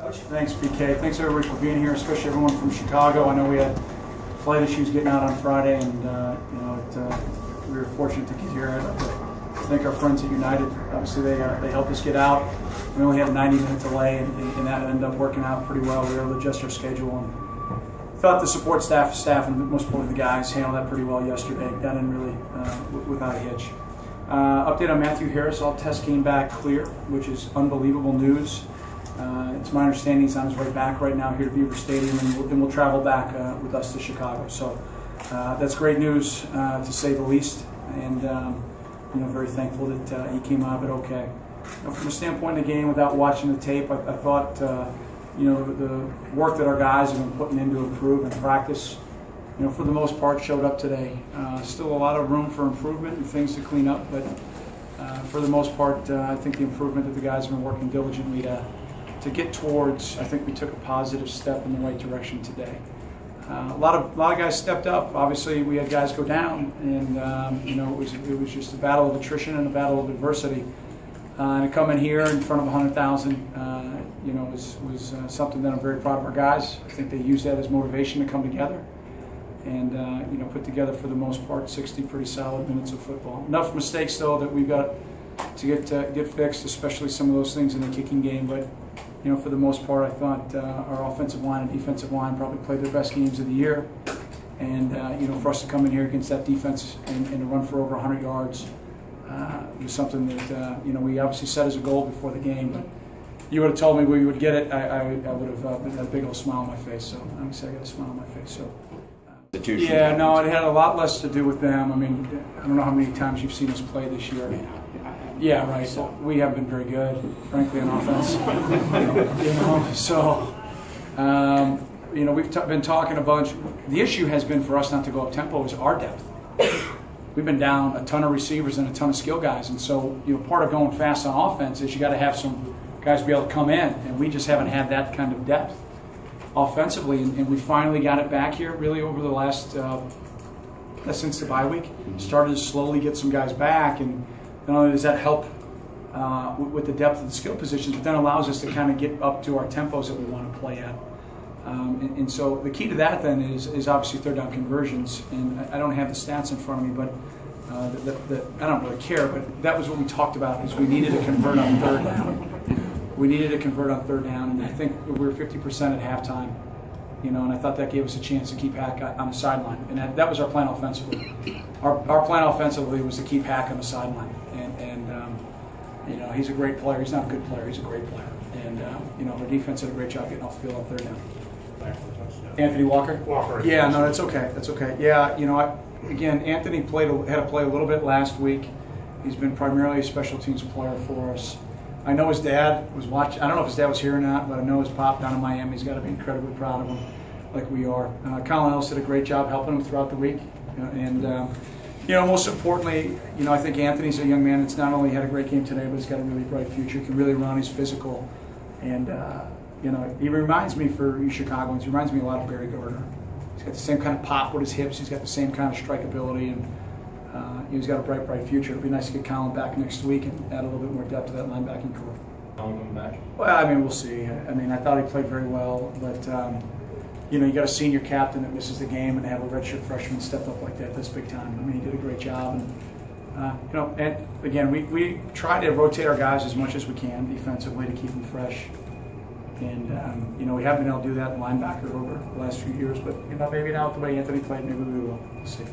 Coach. Thanks, PK. Thanks everybody for being here, especially everyone from Chicago. I know we had flight issues getting out on Friday, and we were fortunate to get here. I'd like to thank our friends at United. Obviously, they helped us get out. We only had a 90-minute delay, and that ended up working out pretty well. We were able to adjust our schedule, and thought the support staff, and most importantly the guys, handled that pretty well yesterday. Got in really without a hitch. Update on Matthew Harris. All tests came back clear, which is unbelievable news. It's my understanding he's on his way back right now here to Beaver Stadium, and we'll travel back with us to Chicago. So that's great news, to say the least, and very thankful that he came out of it okay. From a standpoint of the game, without watching the tape, I thought the work that our guys have been putting in to improve and practice, for the most part, showed up today. Still a lot of room for improvement and things to clean up, but for the most part, I think the improvement that the guys have been working diligently to get towards, I think we took a positive step in the right direction today. A lot of guys stepped up. Obviously, we had guys go down, and it was just a battle of attrition and a battle of adversity. And to come in here in front of 100,000, was something that I'm very proud of our guys. I think they used that as motivation to come together, and put together for the most part 60 pretty solid minutes of football. Enough mistakes though that we've got to get fixed, especially some of those things in the kicking game. But for the most part, I thought our offensive line and defensive line probably played their best games of the year. And for us to come in here against that defense and to run for over 100 yards was something that we obviously set as a goal before the game. But you would have told me we would get it, I would have had a big old smile on my face. So obviously I got a smile on my face. So. Yeah, no, it had a lot less to do with them. I mean, I don't know how many times you've seen us play this year. Yeah, right. So we haven't been very good, frankly, on offense. We've been talking a bunch. The issue has been for us not to go up tempo is our depth. We've been down a ton of receivers and a ton of skill guys, and so part of going fast on offense is you got to have some guys be able to come in, and we just haven't had that kind of depth offensively, and we finally got it back here really over the last since the bye week. Started to slowly get some guys back, and not only does that help with the depth of the skill positions, but then allows us to kind of get up to our tempos that we want to play at. And so the key to that then is obviously third down conversions, and I don't have the stats in front of me, but I don't really care, but that was what we talked about, is we needed to convert on third down. We needed to convert on third down, and I think we were 50% at halftime, and I thought that gave us a chance to keep Hack on the sideline, and that was our plan offensively. Our plan offensively was to keep Hack on the sideline, and he's a great player. He's not a good player. He's a great player, and our defense did a great job getting off the field on third down. Anthony Walker? Yeah, no, that's okay. That's okay. Yeah, again, Anthony had to play a little bit last week. He's been primarily a special teams player for us. I know his dad was watching. I don't know if his dad was here or not, but I know his pop down in Miami. He's got to be incredibly proud of him, like we are. Colin Ellis did a great job helping him throughout the week, and most importantly, I think Anthony's a young man that's not only had a great game today, but he's got a really bright future. He can really run. He's physical, and he reminds me, for you Chicagoans, he reminds me a lot of Barry Gardner. He's got the same kind of pop with his hips. He's got the same kind of strikeability, and he's got a bright future. It'll be nice to get Colin back next week and add a little bit more depth to that linebacking core. Colin back? Well, we'll see. I thought he played very well, but you got a senior captain that misses the game, and to have a redshirt freshman step up like that's big time. He did a great job, and and again, we try to rotate our guys as much as we can defensively to keep them fresh. And we haven't been able to do that in linebacker over the last few years, but maybe now with the way Anthony played, maybe we will. We'll see.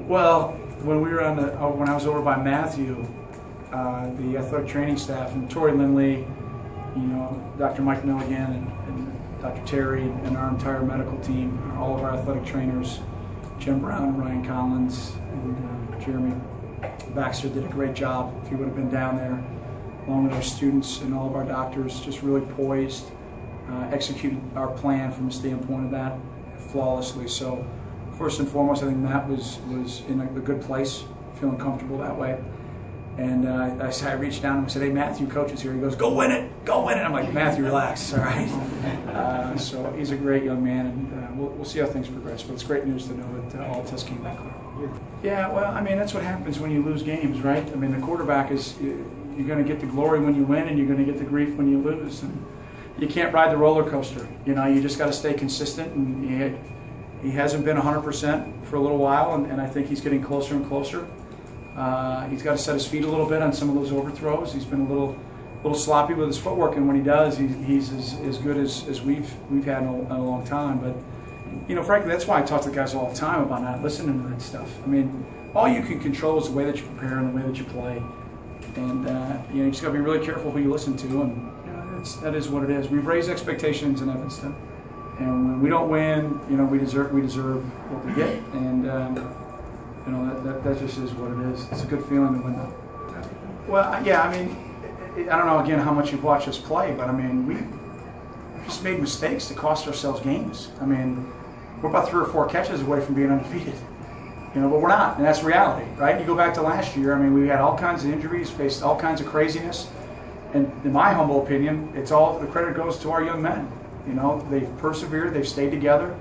Well, when we were when I was over by Matthew, the athletic training staff, and Tori Lindley, Dr. Mike Milligan, and Dr. Terry, and our entire medical team, all of our athletic trainers, Jim Brown, Ryan Collins, and Jeremy Baxter did a great job. If you would have been down there, along with our students and all of our doctors, just really poised, executed our plan from a standpoint of that flawlessly. So first and foremost, I think Matt was in a good place, feeling comfortable that way. And I reached down and I said, "Hey, Matthew, coach is here." He goes, "Go win it, go win it." I'm like, "Matthew, relax, all right." So he's a great young man, and we'll see how things progress. But it's great news to know that all tests came back clear. Yeah, well, that's what happens when you lose games, right? The quarterback is, you're going to get the glory when you win, and you're going to get the grief when you lose. And you can't ride the roller coaster. You just got to stay consistent, and he hasn't been 100% for a little while, and I think he's getting closer and closer. He's got to set his feet a little bit on some of those overthrows. He's been a little sloppy with his footwork, and when he does, he's as good as we've had in a long time. But frankly, that's why I talk to the guys all the time about not listening to that stuff. I mean, all you can control is the way that you prepare and the way that you play, and you just got to be really careful who you listen to, and that is what it is. We've raised expectations in Evanston, and when we don't win, we deserve what we get, and that just is what it is. It's a good feeling to win, though. Well, yeah, I mean, I don't know again how much you've watched us play, but I mean, we just made mistakes that cost ourselves games. I mean, we're about 3 or 4 catches away from being undefeated, but we're not, and that's reality, right? You go back to last year. I mean, we had all kinds of injuries, faced all kinds of craziness, and in my humble opinion, the credit goes to our young men. They've persevered, they've stayed together,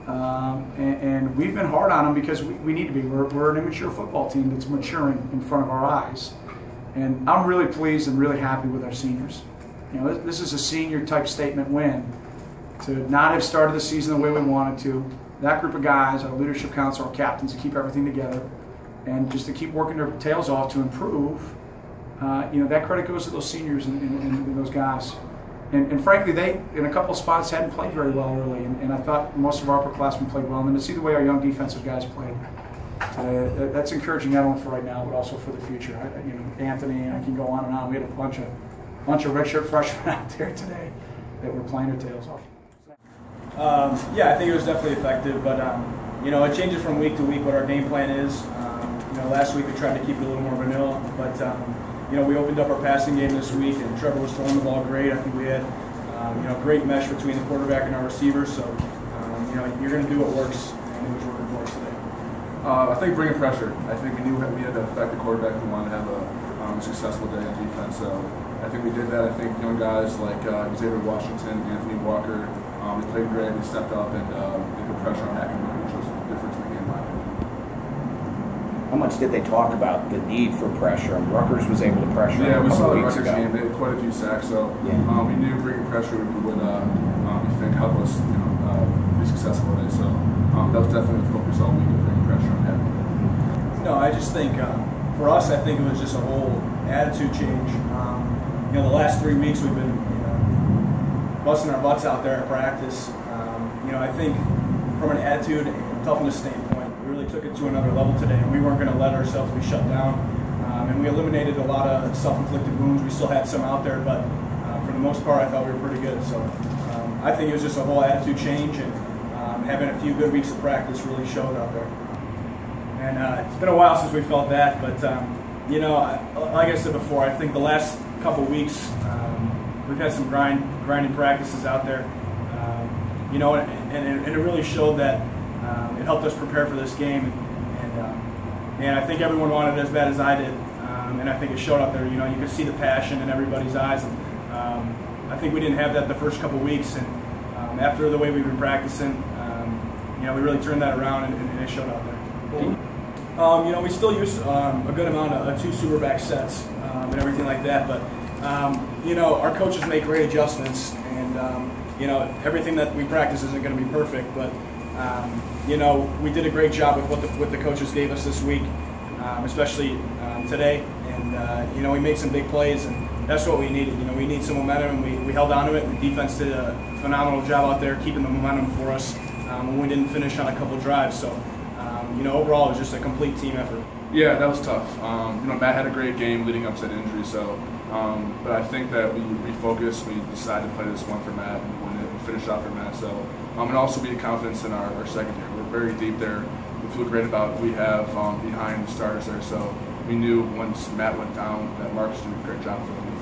and we've been hard on them because we need to be. We're an immature football team that's maturing in front of our eyes. And I'm really pleased and really happy with our seniors. This is a senior-type statement win. To not have started the season the way we wanted to, that group of guys, our leadership council, our captains, to keep everything together, and just to keep working their tails off to improve, that credit goes to those seniors and those guys. And frankly, they, in a couple of spots, hadn't played very well early, and I thought most of our upperclassmen played well. And then to see the way our young defensive guys played, that's encouraging not only for right now, but also for the future. Anthony, I can go on and on. We had a bunch of redshirt freshmen out there today that were playing their tails off. Yeah, I think it was definitely effective, but it changes from week to week what our game plan is. Last week we tried to keep it a little more vanilla, but we opened up our passing game this week, and Trevor was throwing the ball great. I think we had great mesh between the quarterback and our receivers. So you're going to do what works, and it was working for us today. I think bringing pressure. I think we knew we had to affect the quarterback. We wanted to have a successful day on defense. So I think we did that. I think young guys like Xavier Washington, Anthony Walker, they played great. They stepped up and they put pressure on Hackenberg, which was the difference in the game, in my opinion. How much did they talk about the need for pressure? And Rutgers was able to pressure. Yeah, we saw the Rutgers game. They had quite a few sacks, so yeah. We knew bringing pressure would help us be successful today. So that was definitely the focus all week, of bringing pressure on Hackenberg. No, I just think for us, I think it was just a whole attitude change. The last 3 weeks we've been busting our butts out there at practice. I think from an attitude and toughness standpoint, we really took it to another level today, and we weren't going to let ourselves be shut down. And we eliminated a lot of self-inflicted wounds. We still had some out there, but for the most part, I thought we were pretty good. So I think it was just a whole attitude change, and having a few good weeks of practice really showed out there. And it's been a while since we felt that, but like I said before, I think the last couple weeks we've had some grinding practices out there, and it really showed that it helped us prepare for this game, and I think everyone wanted it as bad as I did, and I think it showed out there. You could see the passion in everybody's eyes, and I think we didn't have that the first couple weeks, and after the way we've been practicing, we really turned that around, and it showed out there. We still use a good amount of 2 superback sets and everything like that, but our coaches make great adjustments, and everything that we practice isn't going to be perfect, but we did a great job with what the coaches gave us this week, especially today, and we made some big plays, and that's what we needed. We need some momentum, and we held on to it. The defense did a phenomenal job out there keeping the momentum for us when we didn't finish on a couple drives. So overall, it was just a complete team effort. Yeah, that was tough. Matt had a great game leading up to that injury, so but I think that we refocused. We decided to play this one for Matt and win it and finish out for Matt. So and also be confidence in our secondary. We're very deep there. We feel great about what we have behind the starters there. So we knew once Matt went down that Marcus did a great job for them.